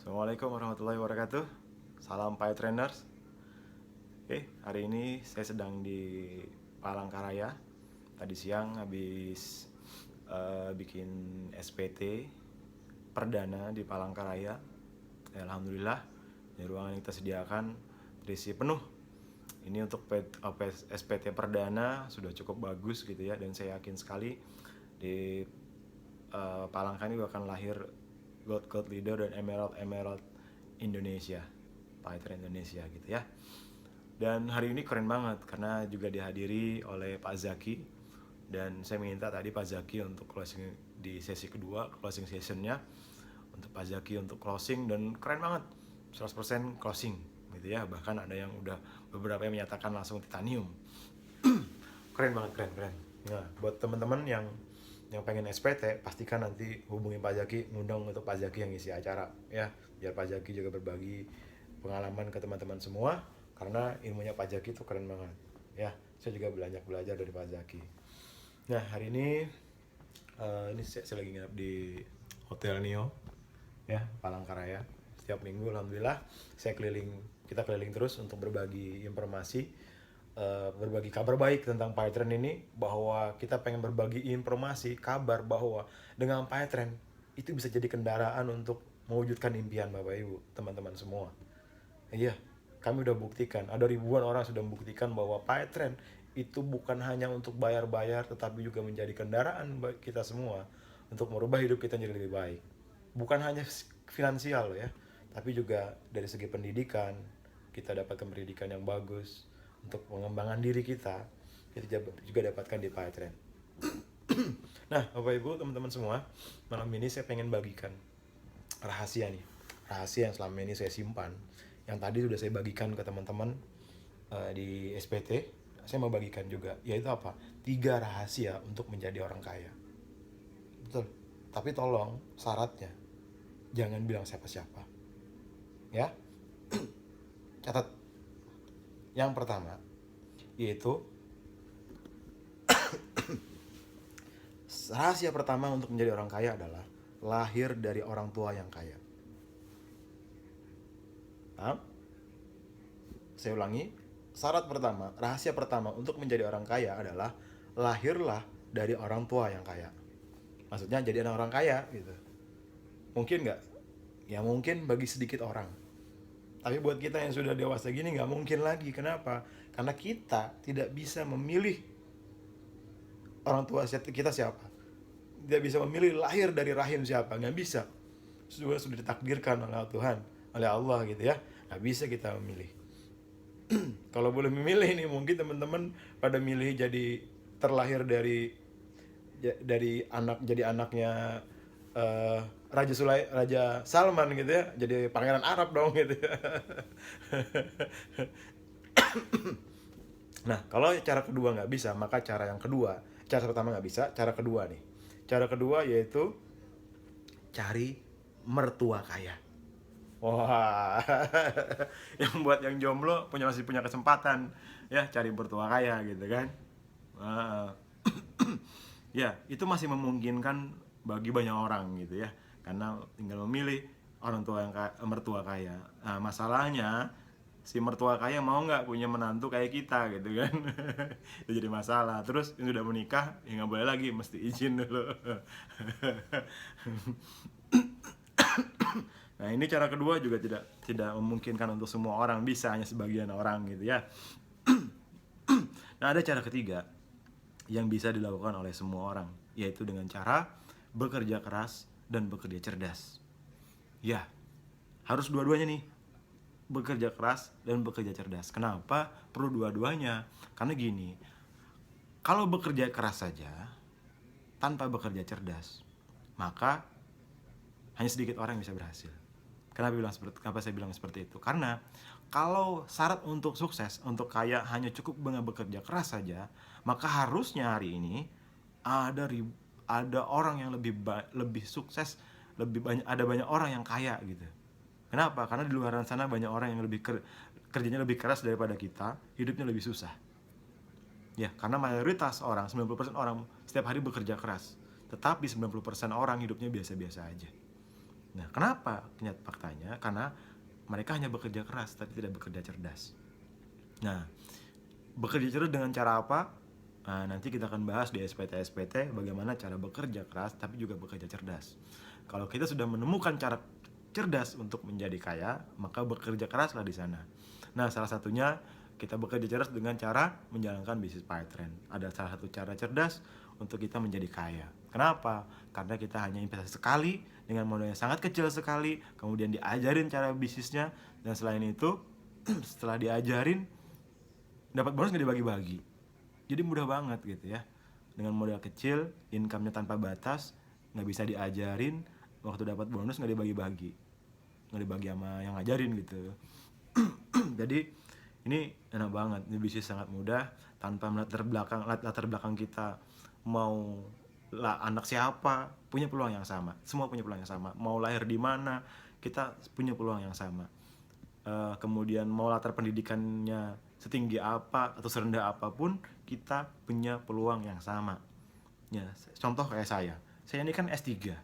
Assalamualaikum warahmatullahi wabarakatuh. Salam Pai Trainers. Hari ini saya sedang di Palangkaraya. Tadi siang habis bikin SPT perdana di Palangkaraya. Alhamdulillah, di ruangan yang kita sediakan terisi penuh. Ini untuk SPT perdana sudah cukup bagus gitu ya, dan saya yakin sekali di Palangka ini akan lahir God Leader dan Emerald Indonesia, Fighter Indonesia gitu ya. Dan hari ini keren banget karena juga dihadiri oleh Pak Zaki, dan saya minta tadi Pak Zaki untuk closing di sesi kedua, closing sessionnya untuk Pak Zaki untuk closing, dan keren banget 100% closing gitu ya. Bahkan ada yang udah beberapa yang menyatakan langsung titanium. Keren banget, keren. Nah, buat teman-teman yang pengen SPT, pastikan nanti hubungi Pak Zaki, ngundang untuk Pak Zaki yang isi acara ya, biar Pak Zaki juga berbagi pengalaman ke teman-teman semua, karena ilmunya Pak Zaki itu keren banget ya. Saya juga banyak belajar dari Pak Zaki. Nah, hari ini saya lagi nginep di Hotel Neo ya, Palangkaraya. Setiap minggu alhamdulillah kita keliling terus untuk berbagi informasi, berbagi kabar baik tentang PyTrend ini, bahwa kita pengen berbagi informasi, kabar bahwa dengan PyTrend itu bisa jadi kendaraan untuk mewujudkan impian Bapak Ibu, teman-teman semua. Iya, kami udah buktikan, ada ribuan orang sudah membuktikan bahwa PyTrend itu bukan hanya untuk bayar-bayar, tetapi juga menjadi kendaraan bagi kita semua untuk merubah hidup kita menjadi lebih baik. Bukan hanya finansial ya, tapi juga dari segi pendidikan, kita dapatkan pendidikan yang bagus untuk pengembangan diri kita juga dapatkan di PyTrend. Nah, Bapak Ibu, teman-teman semua, malam ini saya pengen bagikan rahasia yang selama ini saya simpan, yang tadi sudah saya bagikan ke teman-teman di SPT. Saya mau bagikan juga, yaitu apa? 3 rahasia untuk menjadi orang kaya. Betul. Tapi tolong syaratnya jangan bilang siapa-siapa. Ya. Catat. Yang pertama yaitu rahasia pertama untuk menjadi orang kaya adalah lahir dari orang tua yang kaya. Nah, saya ulangi, rahasia pertama untuk menjadi orang kaya adalah lahirlah dari orang tua yang kaya. Maksudnya jadi orang kaya gitu. Mungkin nggak? Ya mungkin bagi sedikit orang. Tapi buat kita yang sudah dewasa gini nggak mungkin lagi. Kenapa? Karena kita tidak bisa memilih orang tua kita siapa. Tidak bisa memilih lahir dari rahim siapa. Nggak bisa. Sudah ditakdirkan oleh Tuhan, oleh Allah gitu ya. Nggak bisa kita memilih. Kalau boleh memilih nih, mungkin teman-teman pada milih jadi terlahir dari anaknya Raja Salman gitu ya, jadi pangeran Arab dong gitu ya. Nah, kalau cara kedua nggak bisa, maka cara pertama nggak bisa, cara kedua nih. Cara kedua yaitu cari mertua kaya. Wah, yang jomblo masih punya kesempatan ya, cari mertua kaya gitu kan. Wah. Ya, itu masih memungkinkan bagi banyak orang gitu ya, karena tinggal memilih mertua kaya. Nah, masalahnya si mertua kaya mau nggak punya menantu kayak kita gitu kan. Itu jadi masalah. Terus yang sudah menikah ya nggak boleh lagi, mesti izin dulu. Nah, ini cara kedua juga tidak memungkinkan untuk semua orang, bisa hanya sebagian orang gitu ya. Nah, ada cara ketiga yang bisa dilakukan oleh semua orang, yaitu dengan cara bekerja keras dan bekerja cerdas. Ya, harus dua-duanya nih, bekerja keras dan bekerja cerdas. Kenapa perlu dua-duanya? Karena gini, kalau bekerja keras saja tanpa bekerja cerdas, maka hanya sedikit orang yang bisa berhasil. Kenapa saya bilang seperti itu? Karena kalau syarat untuk sukses, untuk kaya hanya cukup dengan bekerja keras saja, maka harusnya hari ini ada orang yang lebih sukses, ada banyak orang yang kaya gitu. Kenapa? Karena di luar sana banyak orang yang kerjanya lebih keras daripada kita, hidupnya lebih susah. Ya, karena mayoritas orang, 90% orang setiap hari bekerja keras, tetapi 90% orang hidupnya biasa-biasa aja. Nah, kenapa? Kenyataan faktanya karena mereka hanya bekerja keras tapi tidak bekerja cerdas. Nah, bekerja cerdas dengan cara apa? Nah, nanti kita akan bahas di SPT bagaimana cara bekerja keras tapi juga bekerja cerdas. Kalau kita sudah menemukan cara cerdas untuk menjadi kaya, maka bekerja keraslah di sana. Nah, salah satunya kita bekerja cerdas dengan cara menjalankan bisnis PyTrend. Ada salah satu cara cerdas untuk kita menjadi kaya. Kenapa? Karena kita hanya investasi sekali dengan modal yang sangat kecil sekali, kemudian diajarin cara bisnisnya, dan selain itu setelah diajarin dapat bonus nggak dibagi-bagi. Jadi mudah banget gitu ya, dengan modal kecil, income-nya tanpa batas, nggak bisa diajarin, waktu dapat bonus nggak dibagi-bagi, nggak dibagi sama yang ngajarin gitu. Jadi ini enak banget, ini bisnis sangat mudah tanpa latar belakang kita mau anak siapa, punya peluang yang sama, semua punya peluang yang sama, mau lahir di mana kita punya peluang yang sama. Kemudian mau latar pendidikannya setinggi apa atau serendah apapun, kita punya peluang yang sama. Ya, contoh kayak saya ini kan S3.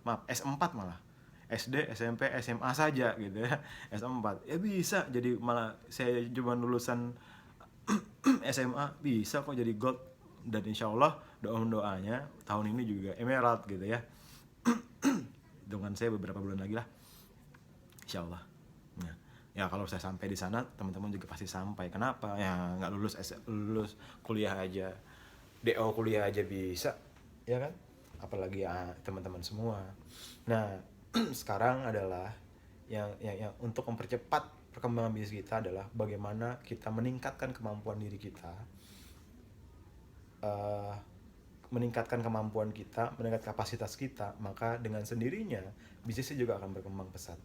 Maaf, S4 malah. SD, SMP, SMA saja gitu ya. S4. Ya bisa jadi, malah saya cuma lulusan SMA bisa kok jadi gold, dan insya Allah doanya tahun ini juga emerald gitu ya. Dengan saya beberapa bulan lagi lah, insya Allah. Ya kalau saya sampai di sana, teman-teman juga pasti sampai. Kenapa? Ya nggak lulus kuliah aja, DO kuliah aja bisa, ya kan? Apalagi ya teman-teman semua. Nah, sekarang adalah yang untuk mempercepat perkembangan bisnis kita adalah bagaimana kita meningkatkan kemampuan diri kita, meningkatkan kemampuan kita, meningkatkan kapasitas kita, maka dengan sendirinya bisnisnya juga akan berkembang pesat.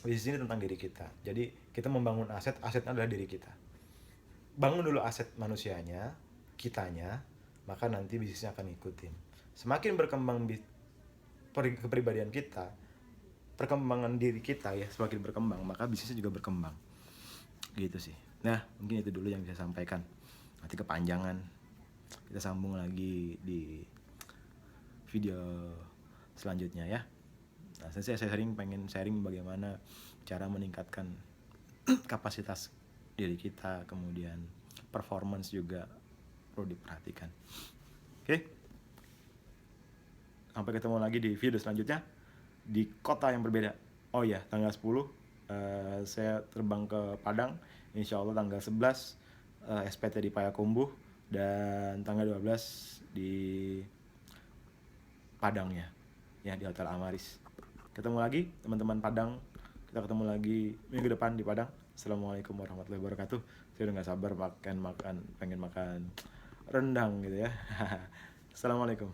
Bisnis ini tentang diri kita. Jadi kita membangun asetnya adalah diri kita. Bangun dulu aset manusianya, kitanya, maka nanti bisnisnya akan ngikutin. Semakin berkembang kepribadian kita, perkembangan diri kita ya semakin berkembang, maka bisnisnya juga berkembang. Gitu sih. Nah, mungkin itu dulu yang bisa sampaikan. Nanti kepanjangan. Kita sambung lagi di video selanjutnya ya. Nah, saya pengen sharing bagaimana cara meningkatkan kapasitas diri kita, kemudian performance juga perlu diperhatikan. Oke. Sampai ketemu lagi di video selanjutnya di kota yang berbeda. Oh ya, tanggal 10 saya terbang ke Padang. Insya Allah tanggal 11 SPT di Payakumbuh, dan tanggal 12 di Padang ya di Hotel Amaris. Ketemu lagi teman-teman Padang, kita ketemu lagi minggu depan di Padang. Assalamualaikum warahmatullahi wabarakatuh. Saya udah gak sabar pengen makan rendang gitu ya. Assalamualaikum.